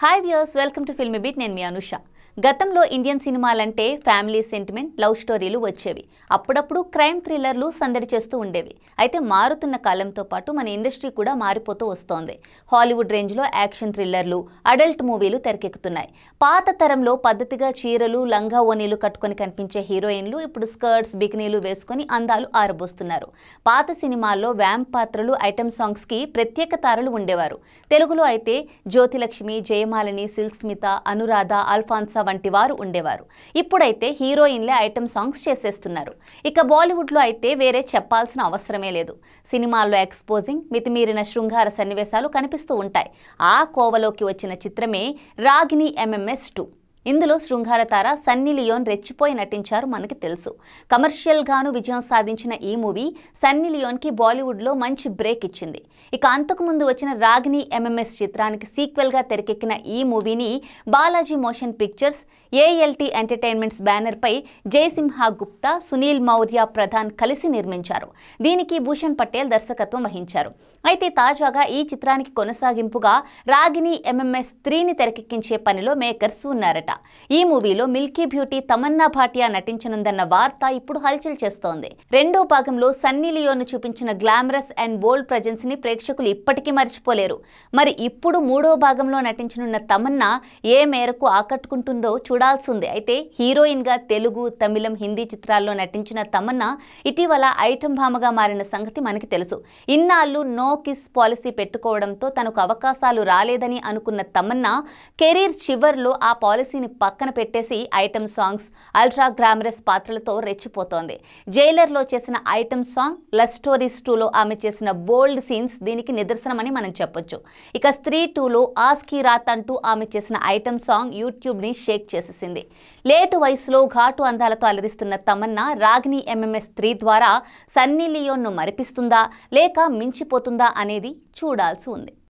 Hi viewers, welcome to filmy beat. నేను మీ అనుష. గతంలో Indian సినిమాలంటే ఫ్యామిలీ సెంటిమెంట్, లవ్ స్టోరీలు వచ్చేవి. అప్పుడప్పుడు క్రైమ్ థ్రిల్లర్లు సందడి చేస్తూ ఉండేవి. అయితే మారుతున్న కాలంతో పాటు మన ఇండస్ట్రీ కూడా మారిపోతూ వస్తోంది. హాలీవుడ్ రేంజ్లో యాక్షన్ థ్రిల్లర్లు, అడల్ట్ మూవీలు తెరకెక్కుతున్నాయి. పాత తరంలో పద్ధతిగా చీరలు, లంగా ఓనీలు కట్టుకొని కనిపించే హీరోయిన్లు ఇప్పుడు స్కర్ట్స్, బికినీలు వేసుకొని అందాలు ఆరబోస్తున్నారు. పాత సినిమాల్లో వ్యాంప్ పాత్రలు, ఐటమ్ సాంగ్స్కి ప్రత్యేక తారలు ఉండేవారు. తెలుగులో అయితే జ్యోతిలక్ష్మి, జయమాలిని, సిల్క్ స్మిత, అనురాధ, అల్ఫాన్సా వంటి వారు ఉండేవారు. ఇప్పుడైతే హీరోయిన్లే ఐటమ్ సాంగ్స్ చేసేస్తున్నారు. ఇక బాలీవుడ్లో అయితే వేరే చెప్పాల్సిన అవసరమే లేదు. సినిమాల్లో ఎక్స్పోజింగ్, మితిమీరిన శృంగార సన్నివేశాలు కనిపిస్తూ ఉంటాయి. ఆ కోవలోకి వచ్చిన చిత్రమే రాగిణి MMS 2. ఇందులో శృంగార తార సన్నీ లియోన్ రెచ్చిపోయి నటించారు, మనకి తెలుసు. కమర్షియల్గాను విజయం సాధించిన ఈ మూవీ సన్నీ లియోన్కి బాలీవుడ్లో మంచి బ్రేక్ ఇచ్చింది. ఇక అంతకుముందు వచ్చిన రాగిణి MMS చిత్రానికి సీక్వెల్గా తెరకెక్కిన ఈ మూవీని Balaji motion pictures, ALT entertainments బ్యానర్పై జయసింహ గుప్తా, సునీల్ మౌర్య ప్రధాన్ కలిసి నిర్మించారు. దీనికి భూషణ్ పటేల్ దర్శకత్వం వహించారు. అయితే తాజాగా ఈ చిత్రానికి కొనసాగింపుగా రాగిణి MMS 3ని తెరకెక్కించే పనిలో మేకర్స్ ఉన్నారట. ఈ మూవీలో మిల్కీ బ్యూటీ తమన్నా భాటియా నటించనుందన్న వార్త ఇప్పుడు హల్చల్ చేస్తోంది. రెండో భాగంలో సన్నీ లియోన్ చూపించిన గ్లామరస్ అండ్ బోల్డ్ ప్రెజెన్స్ ని ప్రేక్షకులు ఇప్పటికీ మర్చిపోలేరు. మరి ఇప్పుడు మూడో భాగంలో నటించనున్న తమన్నా ఏ మేరకు ఆకట్టుకుంటుందో చూడాల్సిందే. అయితే హీరోయిన్ గా తెలుగు, తమిళం, హిందీ చిత్రాల్లో నటించిన తమన్నా ఇటీవల ఐటమ్ భామగా మారిన సంగతి మనకి తెలుసు. ఇన్నాళ్ళు నో కిస్ పాలసీ పెట్టుకోవడంతో తనకు అవకాశాలు రాలేదని అనుకున్న తమన్నా కెరీర్ చివర్లో ఆ పాలసీని పక్కన పెట్టేసి ఐటమ్ సాంగ్స్, అల్ట్రా గ్లామరస్ పాత్రలతో రెచ్చిపోతోంది. జైలర్లో చేసిన ఐటమ్ సాంగ్, లవ్ స్టోరీస్ 2లో ఆమె చేసిన బోల్డ్ సీన్స్ దీనికి నిదర్శనమని మనం చెప్పొచ్చు. ఇక స్త్రీ 2లో ఆస్కీ రాత్ అంటూ ఆమె చేసిన ఐటమ్ సాంగ్ యూట్యూబ్ని షేక్ చేసేసింది. లేటు వయసులో ఘాటు అందాలతో అలరిస్తున్న తమన్నా రాగిణి MMS 3 ద్వారా సన్నీ లియోన్ను మరిపిస్తుందా లేక మించిపోతుందా అనేది చూడాల్సి ఉంది.